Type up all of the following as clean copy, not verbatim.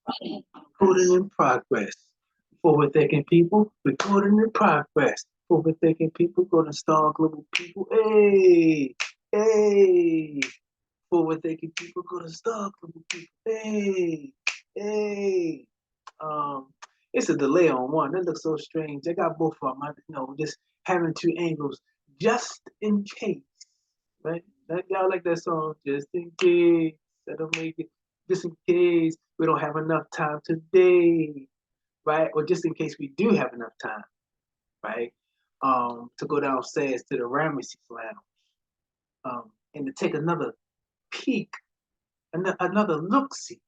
Recording in progress. Forward thinking people, recording in progress. Forward thinking people, gonna star global people. Hey, hey. Forward thinking people, gonna star global people. Hey, hey. Um, it's a delay on one. That looks so strange. I got both of them. Just having two angles just in case, right? Y'all like that song? Just in case I don't make it. Just in case we don't have enough time today, right? Or just in case we do have enough time, right? To go downstairs to the Ramesses Lounge, and to take another peek, another look see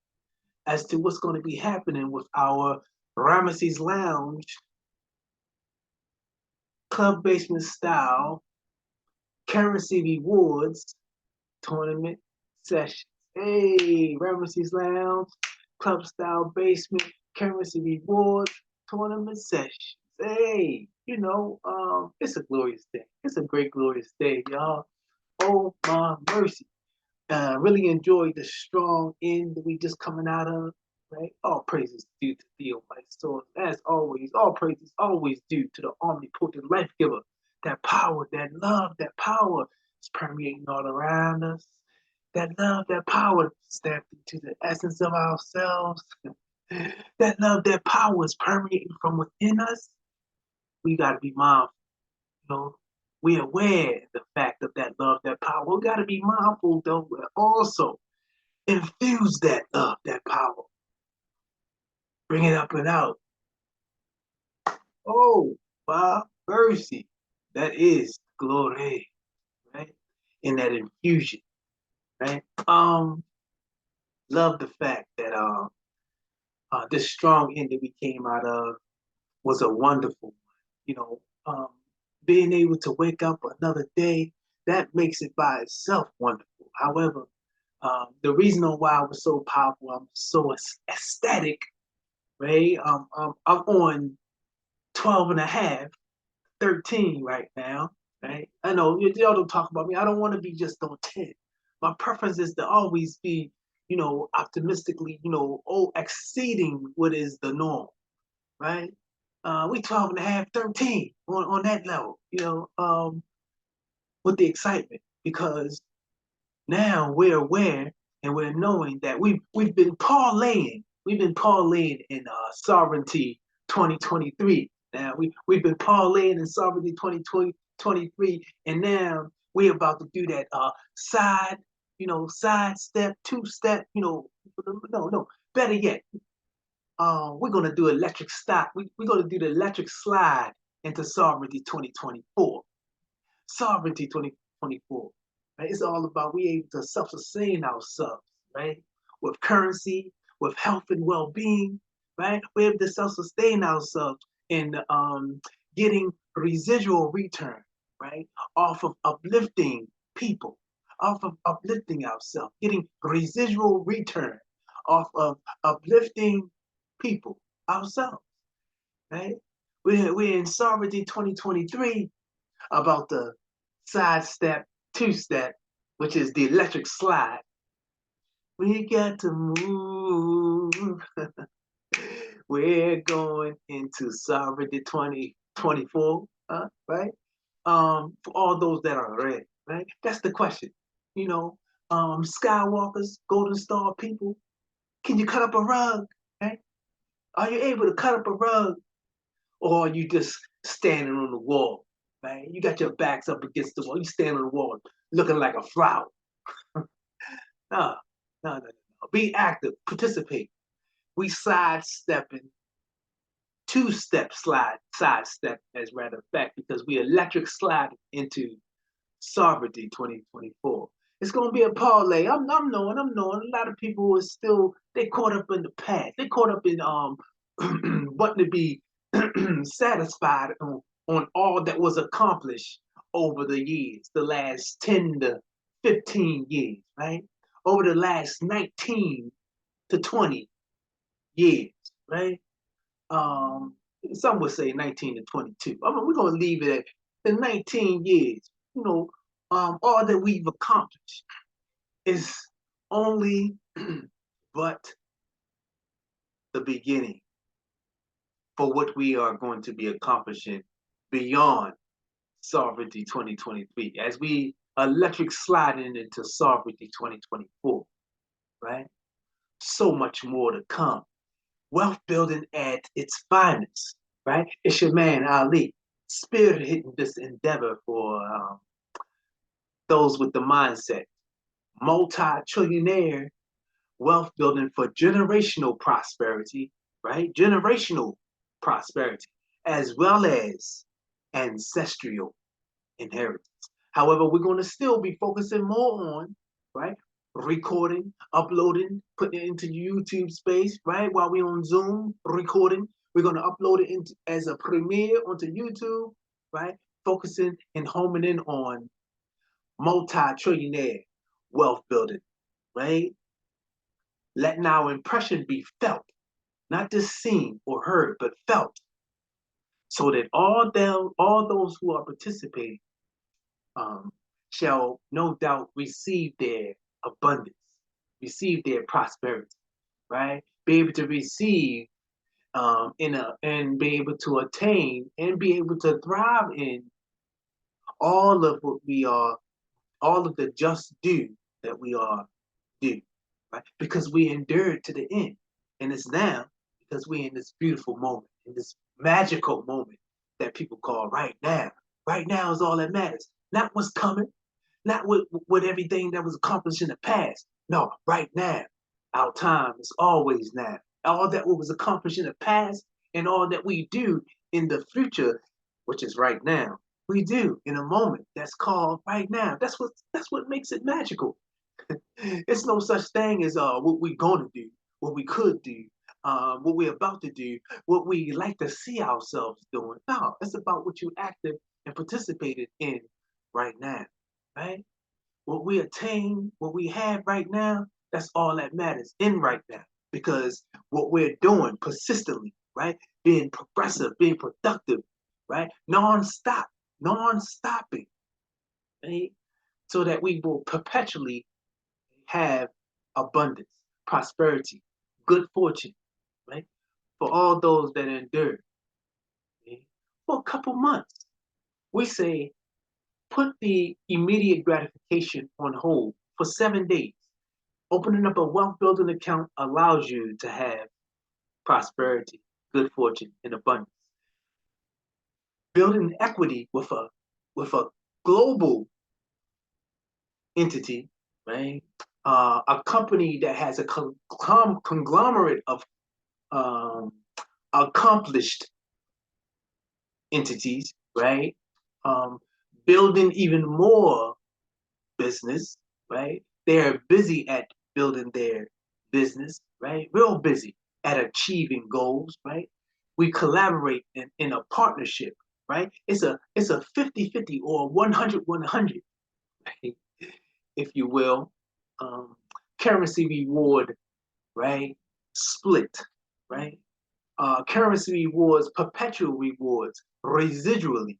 as to what's going to be happening with our Ramesses Lounge club basement style currency rewards tournament sessions. Hey, Ramesses Lounge club style basement currency rewards tournament sessions. Hey, it's a glorious day. It's a great glorious day, y'all. Oh my mercy. Really enjoyed the strong end that we just coming out of. Right? All praises due to Theo, my source. As always, all praises always due to the omnipotent life giver. That power, that love, that power is permeating all around us. That love, that power stepped into the essence of ourselves. That love, that power is permeating from within us. We got to be mindful. You know, we're aware of the fact of that love, that power. We got to be mindful, though, but also infuse that love, that power. Bring it up and out. Oh, my mercy. That is glory, right? In that infusion, right? Love the fact that this strong end that we came out of was a wonderful one. You know, being able to wake up another day, that makes it by itself wonderful. However, the reason why I was so powerful, I'm so ecstatic, right? I'm on 12 and a half, 13 right now, right? I know y'all don't talk about me. I don't want to be just on 10. My preference is to always be, optimistically, exceeding what is the norm, right? We 12 and a half, 13 on that level, with the excitement because now we're aware and we're knowing that we've been parlaying in sovereignty 2023. Now we've been parlaying in sovereignty 2023, and now we're about to do that side step, two step, no, better yet, we're gonna do electric stop. We're gonna do the electric slide into sovereignty 2024. Sovereignty 2024. Right? It's all about we able to self-sustain ourselves, right? With currency, with health and well-being, right? We're able to self-sustain ourselves in getting residual return, right? Off of uplifting people, off of uplifting ourselves, getting residual return off of uplifting people, ourselves, right? We're in Sovereignty 2023 about the sidestep, two-step, which is the electric slide. We got to move. We're going into Sovereignty 2024, right? For all those that are ready, right? That's the question. Skywalkers, Golden Star people, can you cut up a rug? Right? Are you able to cut up a rug? Or are you just standing on the wall, right? You got your backs up against the wall. You stand on the wall looking like a flower. No, no. Be active, participate. We sidestepping, two-step sidestep as a matter of fact, because we electric slide into sovereignty 2024. It's gonna be a parlay. I'm knowing. A lot of people are still they caught up in the past. They caught up in wanting to be satisfied on all that was accomplished over the years, the last 10 to 15 years, right? Over the last 19 to 20 years, right? Um, some would say 19 to 22. I mean, we're going to leave it at the 19 years. All that we've accomplished is only but the beginning for what we are going to be accomplishing beyond Sovereignty 2023 as we electric sliding into Sovereignty 2024, right? So much more to come. Wealth building at its finest, right? It's your man Ali, spearheading this endeavor for those with the mindset, multi-trillionaire wealth building for generational prosperity, right? Generational prosperity, as well as ancestral inheritance. However, we're going to still be focusing more on, right? Recording, uploading, putting it into YouTube space, right? While we're on Zoom, recording. We're going to upload it into, as a premiere onto YouTube, right? Focusing and homing in on multi-trillionaire wealth building, right? Letting our impression be felt, not just seen or heard, but felt, so that all those who are participating shall no doubt receive their abundance, receive their prosperity, right? Be able to receive and be able to attain and be able to thrive in all of what we are, all of the just due that we are due, right? Because we endured to the end. And it's now because we're in this beautiful moment, in this magical moment that people call right now. Right now is all that matters. Not what's coming, not with everything that was accomplished in the past. No, right now. Our time is always now. All that was accomplished in the past and all that we do in the future, which is right now, we do in a moment that's called right now. That's what makes it magical. It's no such thing as what we're gonna do, what we could do, what we're about to do, what we like to see ourselves doing. No, it's about what you active and participated in right now, right? What we attain, what we have right now, that's all that matters in right now. Because what we're doing persistently, right? Being progressive, being productive, right? Non-stopping, right? So that we will perpetually have abundance, prosperity, good fortune, right? For all those that endure. Okay? For a couple months, we say put the immediate gratification on hold for 7 days. Opening up a wealth building account allows you to have prosperity, good fortune, and abundance. Building equity with a global entity, right? A company that has a conglomerate of accomplished entities, right? Building even more business, right? They're busy at building their business, right? Real busy at achieving goals, right? We collaborate in a partnership, right? It's a 50-50 or 100-100, right? If you will. Currency reward, right? Split, right? Currency rewards, perpetual rewards, residually,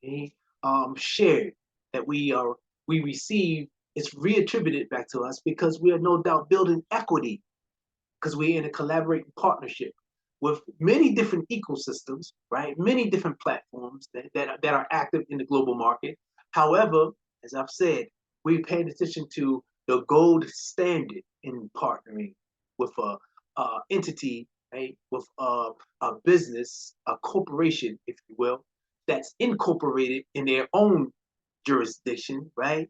okay? Shared that we receive. It's reattributed back to us because we are no doubt building equity because we're in a collaborating partnership with many different ecosystems, right? Many different platforms that are active in the global market. However, as I've said, we paid attention to the gold standard in partnering with a entity, right? With a business, a corporation, if you will, that's incorporated in their own jurisdiction, right?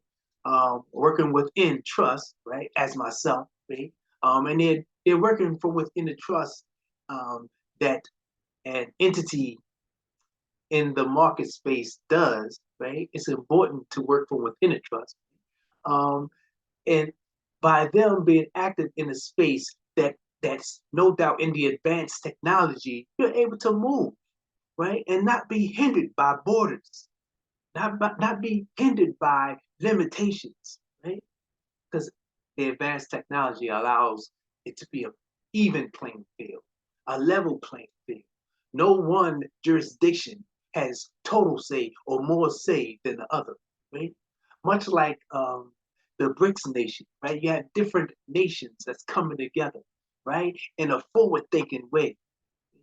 Working within trust, right? As myself, right? And they're working from within the trust that an entity in the market space does, right? It's important to work from within a trust. And by them being active in a space that's no doubt in the advanced technology, you're able to move, right? And not be hindered by borders, not be hindered by limitations, right? Because the advanced technology allows it to be an even playing field, a level playing field. No one jurisdiction has total say or more say than the other, right? Much like the BRICS nation, right? You have different nations that's coming together, right, in a forward-thinking way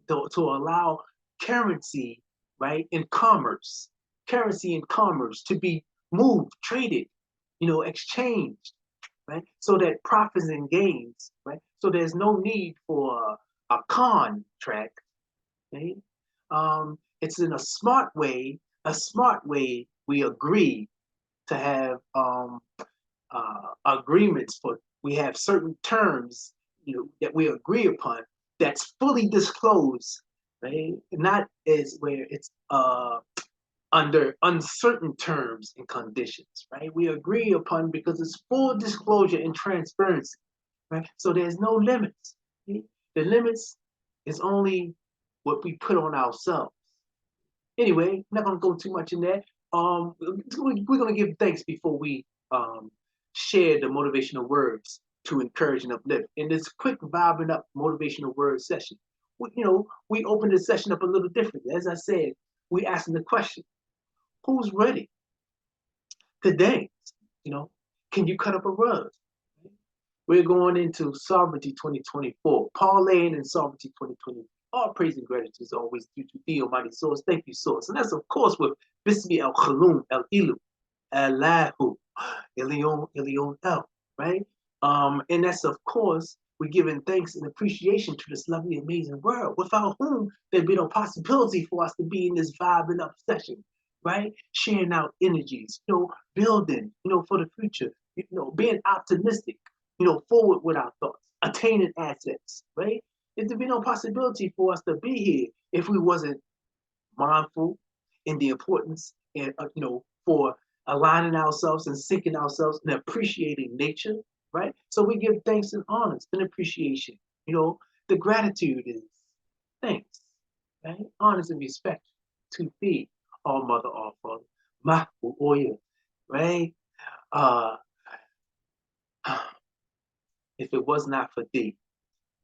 to allow currency, right, in commerce to be moved, traded, exchanged, right, so that profits and gains, right, so there's no need for a contract, right? It's in a smart way we agree to have agreements for, we have certain terms, that we agree upon that's fully disclosed, right? Not as where it's under uncertain terms and conditions, right? We agree upon because it's full disclosure and transparency, right? So there's no limits. Right? The limits is only what we put on ourselves. Anyway, I'm not gonna go too much in that. We're gonna give thanks before we share the motivational words to encourage and uplift. In this quick vibing up motivational word session, we open the session up a little differently. As I said, we asking the question: who's ready today? You know, can you cut up a rug? We're going into Sovereignty 2024, parlaying in Sovereignty 2024. All praise and gratitude is always due to the Almighty Source. Thank you, Source. And that's, of course, with Bismi El Khalum El Ilu, Allahu, Ilion El, right? And that's, of course, we're giving thanks and appreciation to this lovely, amazing world, without whom there'd be no possibility for us to be in this vibing up session, right? Sharing out energies, building, for the future, being optimistic, forward with our thoughts, attaining assets, right? There'd be no possibility for us to be here if we wasn't mindful in the importance and, for aligning ourselves and syncing ourselves and appreciating nature, right? So we give thanks and honors and appreciation. The gratitude is thanks, right? Honors and respect to thee, all mother, all father, Mahu Oya, right? Uh, if it was not for thee,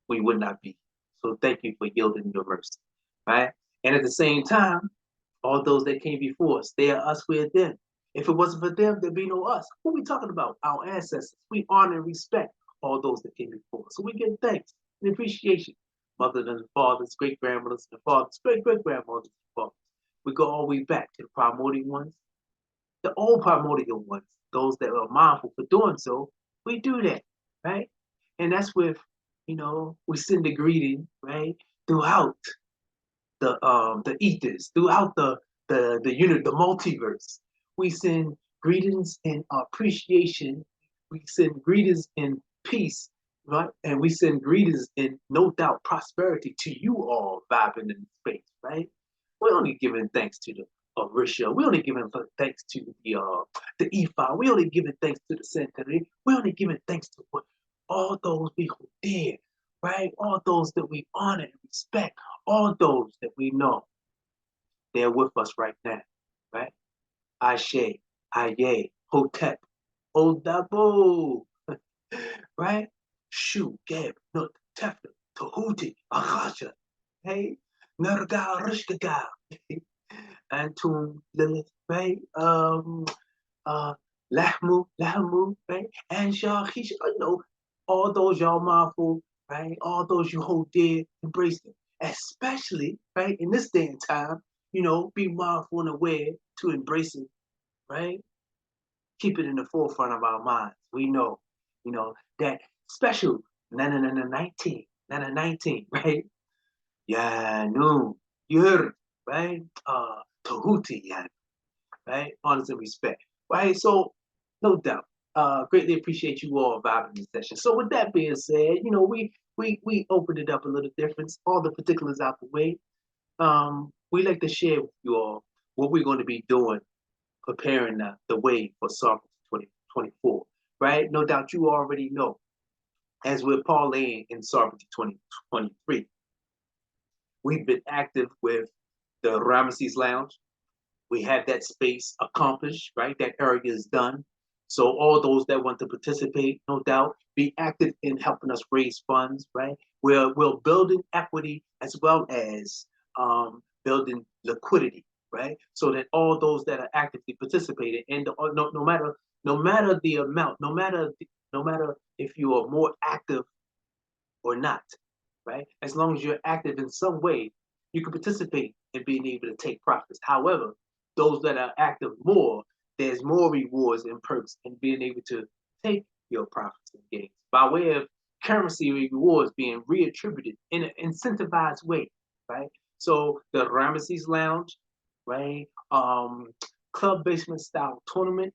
we would not be. So thank you for yielding your mercy, right? And at the same time, all those that came before us, they are us, we are them. If it wasn't for them, there'd be no us. Who are we talking about? Our ancestors. We honor and respect all those that came before us. So we give thanks and appreciation. Mothers and fathers, great grandmothers and fathers, great great grandmothers and fathers. We go all the way back to the primordial ones, the old primordial ones, those that are mindful for doing so. We do that, right? And that's with, we send a greeting, right, throughout the ethers, throughout the unit, the multiverse. We send greetings and appreciation. We send greetings in peace, right? And we send greetings in no doubt prosperity to you all vibing in space, right? We're only giving thanks to the Orisha. We only giving thanks to the Ifa. We only giving thanks to the Centauri. We only giving thanks to what all those people did, right? All those that we honor and respect, all those that we know, they're with us right now, right? Ashe, Aye, Hotep, Odabo, right? Shu, Geb, Nut, Tefta, Tahuti, Akasha, hey, Nergal, Rishkagal, Antum, Lilith, right? Lahmu, right? And Shahish, all those y'all mindful, right? All those you hold dear, embrace them. Especially, right, in this day and time, be mindful and aware to embrace it, right? Keep it in the forefront of our minds. We know, that special 19, right? Yeah, no, you heard it, right? Tahuti, yeah, right? Honors and respect, right? So, no doubt, greatly appreciate you all vibing this session. So, with that being said, we opened it up a little different. All the particulars out the way. We like to share with you all what we're going to be doing, preparing the way for Sovereignty 2024, right? No doubt you already know, as we're parlaying in Sovereignty 2023, we've been active with the Ramesses Lounge. We have that space accomplished, right? That area is done. So all those that want to participate, no doubt, be active in helping us raise funds, right? We're building equity as well as building liquidity, right? So that all those that are actively participating, and no matter the amount, no matter if you are more active or not, right? As long as you're active in some way, you can participate in being able to take profits. However, those that are active more, there's more rewards and perks in being able to take your profits and gains by way of currency rewards being reattributed in an incentivized way, right? So the Ramesses Lounge, right? Club basement style tournament,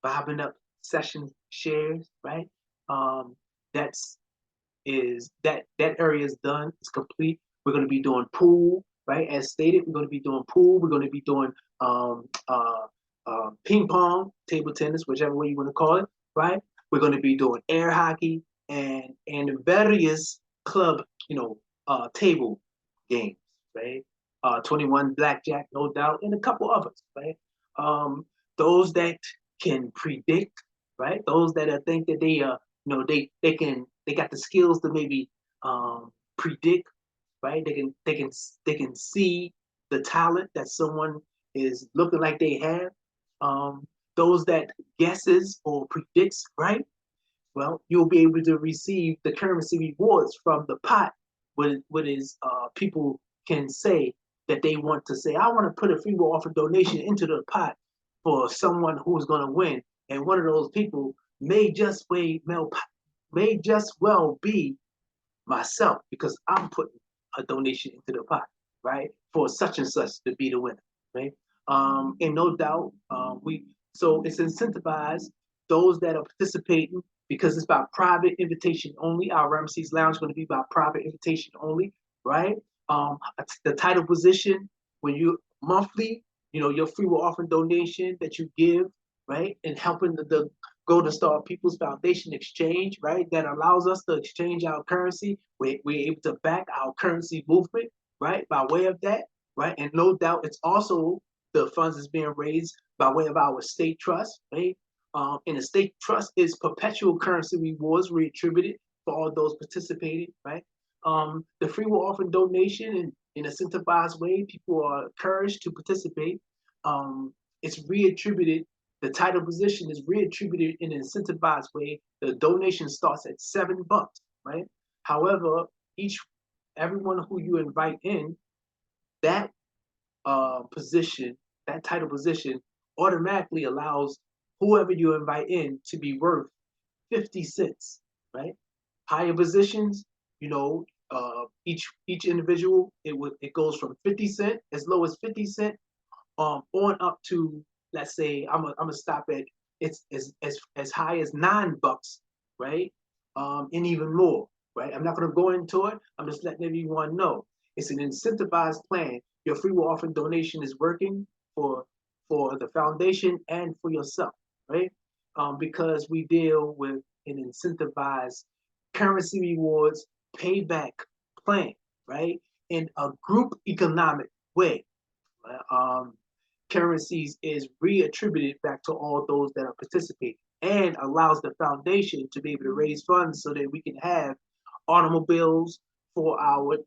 bobbing up session shares, right? Um, that's that area is done. It's complete. We're going to be doing pool, right? As stated, we're going to be doing pool. We're going to be doing um, uh, ping pong, table tennis, whichever way you want to call it, right? We're going to be doing air hockey and various club, table games, right? 21 blackjack, no doubt, and a couple others, right? Um, those that can predict, right? Those that think that they got the skills to maybe predict, right? They can see the talent that someone is looking like they have. Those that guesses or predicts, right? Well, you'll be able to receive the currency rewards from the pot. What is people can say that they want to say, I want to put a free will offer donation into the pot for someone who's going to win, and one of those people may just well be myself because I'm putting a donation into the pot, right, for such and such to be the winner, right? And no doubt, we so it's incentivized those that are participating because it's by private invitation only. Our Ramesses Lounge is going to be by private invitation only, right? The title position when you monthly, your free will offering donation that you give, right, and helping the Golden Star People's Foundation exchange, right, that allows us to exchange our currency. We're able to back our currency movement, right, by way of that, right, and no doubt it's also the funds is being raised by way of our state trust, right? And the state trust is perpetual currency rewards reattributed for all those participating, right? The free will offering donation in a incentivized way, people are encouraged to participate. It's reattributed. The title position is reattributed in an incentivized way. The donation starts at $7, right? However, everyone who you invite in, that position, that title position, automatically allows whoever you invite in to be worth 50 cents, right? Higher positions, each individual, it goes from 50 cent, as low as 50 cent, on up to, let's say, I'm gonna stop at it's as high as $9, right? And even more, right? I'm not gonna go into it. I'm just letting everyone know it's an incentivized plan. Your free will offering donation is working for the foundation and for yourself, right? Because we deal with an incentivized currency rewards payback plan, right? In a group economic way. Um, Currencies is reattributed back to all those that are participating and allows the foundation to be able to raise funds so that we can have automobiles for our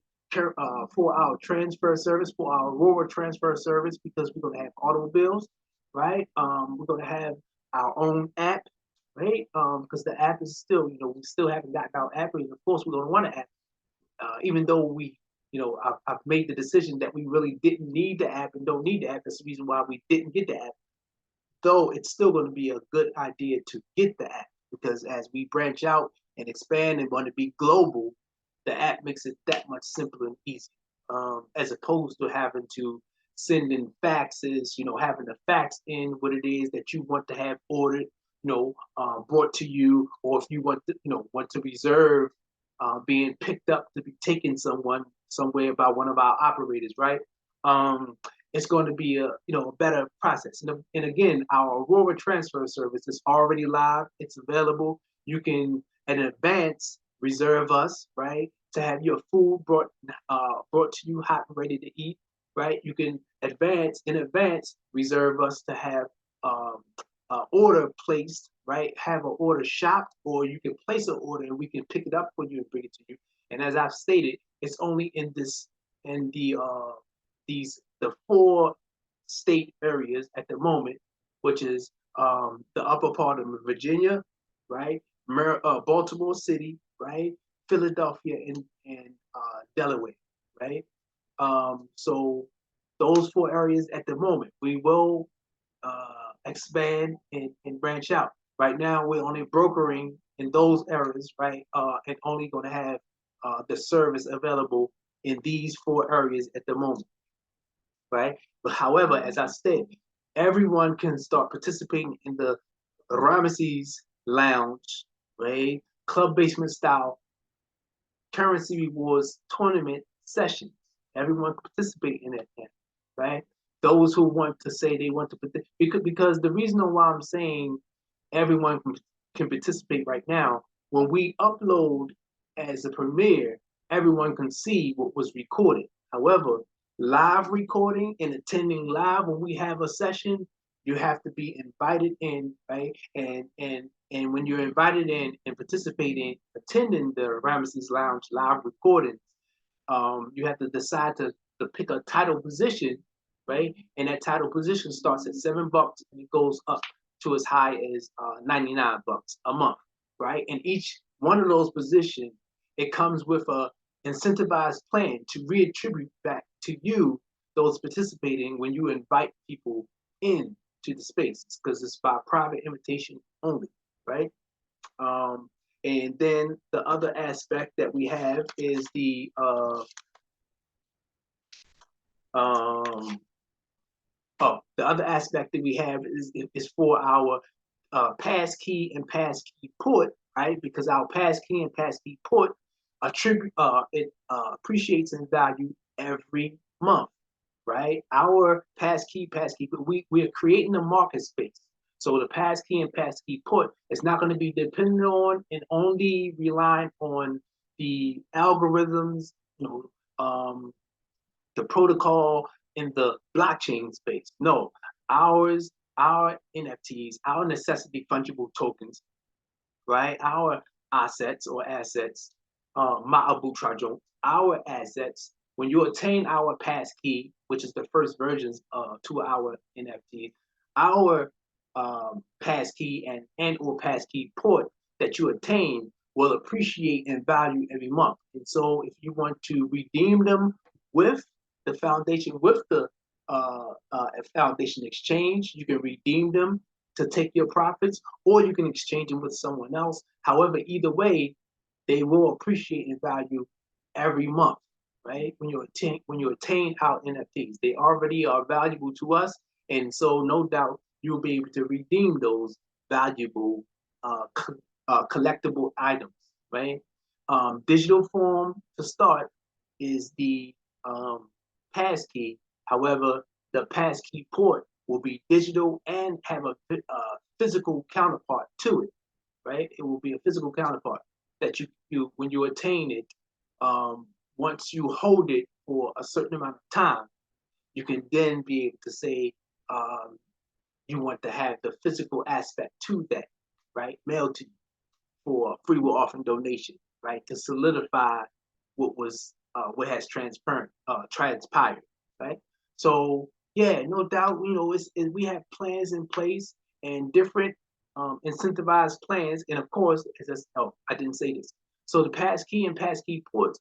transfer service, for our rural transfer service, because we're going to have automobiles, right? We're going to have our own app, right? Because the app is still, we still haven't gotten our app, and of course we're going to want an app, even though I've made the decision that we really didn't need the app and don't need the app. That's the reason why we didn't get the app. Though it's still going to be a good idea to get the app because as we branch out and expand and want to be global, the app makes it that much simpler and easier, as opposed to having to send in faxes, having to fax in what it is that you want to have ordered, brought to you, or if you want to reserve being picked up to be taken somewhere by one of our operators, right? It's going to be a better process. And again, our Aurora transfer service is already live. It's available. You can in advance reserve us, right, to have your food brought to you hot and ready to eat, right? You can in advance reserve us to have order placed, right? Have an order shopped, or you can place an order and we can pick it up for you and bring it to you. And as I've stated, it's only in the 4 state areas at the moment, which is the upper part of Virginia, right? Baltimore City, right? Philadelphia, and Delaware, right? So those 4 areas at the moment. We will expand and branch out. Right now, we're only brokering in those areas, right? And only going to have the service available in these 4 areas at the moment, right? But however, as I said, everyone can start participating in the Ramesses Lounge, right? Club basement style currency rewards tournament sessions. Everyone can participate in it, right? Those who want to say they want to participate, because the reason why I'm saying everyone can participate right now, when we upload as a premiere, everyone can see what was recorded. However, live recording and attending live when we have a session, you have to be invited in, right? And when you're invited in and participating, attending the Ramesses Lounge live recordings, you have to decide to pick a title position, right? And that title position starts at $7 and it goes up to as high as $99 a month, right? And each one of those positions, it comes with a incentivized plan to reattribute back to you, those participating, when you invite people in to the space, because it's by private invitation only, right? Um, and then the other aspect that we have is um, the other aspect that we have is for our passkey and passkey put, right? Because our passkey and passkey put it appreciates in value every month, right? Our passkey, we are creating a market space. So the passkey and passkey put is not going to be dependent on and only relying on the algorithms, you know, the protocol in the blockchain space. No, our NFTs, our necessity fungible tokens, right? Our assets, our assets, when you attain our passkey, which is the first versions to our NFT, our passkey and or passkey port that you attain will appreciate in value every month. And so if you want to redeem them with the foundation, with the foundation exchange, you can redeem them to take your profits, or you can exchange them with someone else. However, either way, they will appreciate in value every month, right? When you attain our NFTs, they already are valuable to us, and so no doubt you'll be able to redeem those valuable collectible items, right? Digital form to start is the passkey. However, the passkey port will be digital and have a physical counterpart to it, right? It will be a physical counterpart that you when you attain it, once you hold it for a certain amount of time, you can then be able to say you want to have the physical aspect to that, right? Mailed to you for free will often donation, right? To solidify what has transpired, right? So yeah, no doubt, we have plans in place and different incentivized plans, and of course, I didn't say this. So the passkey and passkey ports,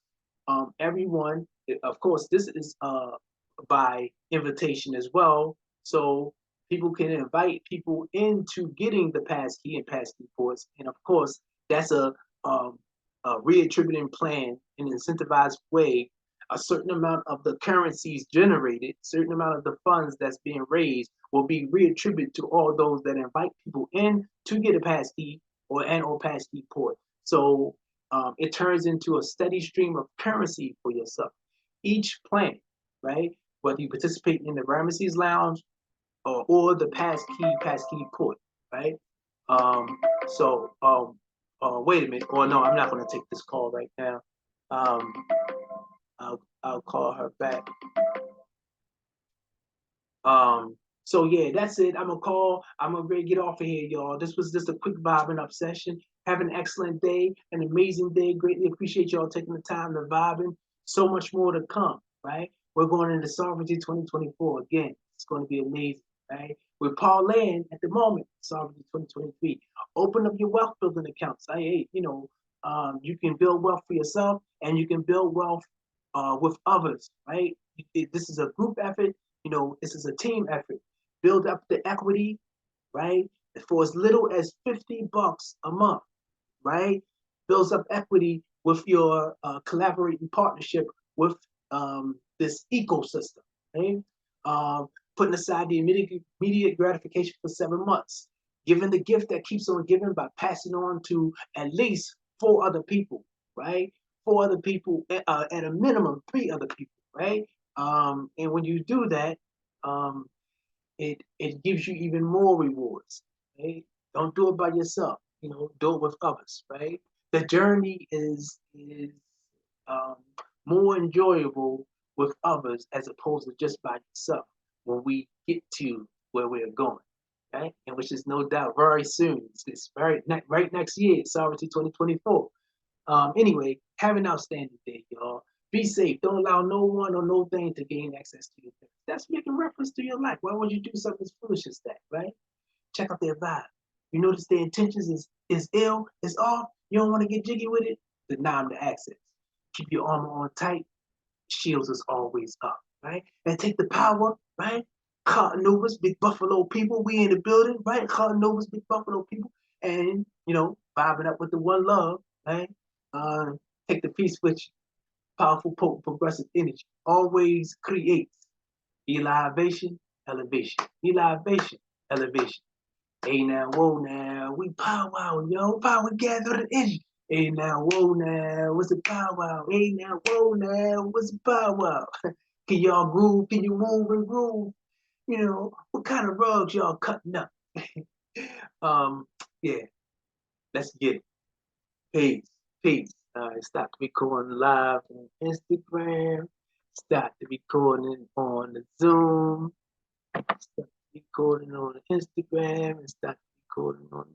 everyone, of course, this is by invitation as well. So people can invite people into getting the passkey and passkey ports, and of course, that's a reattributing plan in an incentivized way. A certain amount of the currencies generated, certain amount of the funds that's being raised will be reattributed to all those that invite people in to get a passkey or passkey port. So it turns into a steady stream of currency for yourself. Each plan, right? Whether you participate in the Ramesses Lounge or the passkey port, right? Um, wait a minute. Or no, I'm not going to take this call right now. Um, I'll call her back. So yeah, that's it. I'm gonna ready to get off of here, y'all. This was just a quick vibing up session. Have an excellent day, an amazing day. Greatly appreciate y'all taking the time to vibing. So much more to come, right? We're going into Sovereignty 2024 again. It's going to be amazing, right? We're parlaying at the moment, Sovereignty 2023. Open up your wealth building accounts. You can build wealth for yourself, and you can build wealth with others, right? This is a group effort. This is a team effort. Build up the equity, right? For as little as $50 a month, right? Builds up equity with your collaborating partnership with this ecosystem, right? Putting aside the immediate gratification for 7 months, giving the gift that keeps on giving by passing on to at least 4 other people, right? 4 other people, at a minimum, 3 other people, right? And when you do that, um, it gives you even more rewards, right? Don't do it by yourself, do it with others, right? The journey is um, more enjoyable with others as opposed to just by yourself when we get to where we're going, right? And which is no doubt very soon. It's right next year, Sovereignty 2024. Anyway, have an outstanding day, y'all. Be safe. Don't allow no one or no thing to gain access to your things. That's making reference to your life. Why would you do something as foolish as that, right? Check out their vibe. You notice their intentions is ill, is off. You don't want to get jiggy with it. Deny them the access. Keep your armor on tight. Shields is always up, right? And take the power, right? Cottonovas, big buffalo people. We in the building, right? Cottonovas, big buffalo people, and vibing up with the one love, right? Uh, take the peace with you. Powerful, potent, progressive energy always creates elevation, elevation, elevation, elevation. Hey now, whoa now, we powwow, yo, power gathering energy. Hey now, whoa now, what's a powwow? Hey now, whoa now, what's a powwow? Can y'all groove? Can you move and groove? What kind of rugs y'all cutting up? um, yeah, let's get it. Peace, peace. Stop recording live on Instagram. Stop the recording on the Zoom. Stop recording on Instagram and stop recording on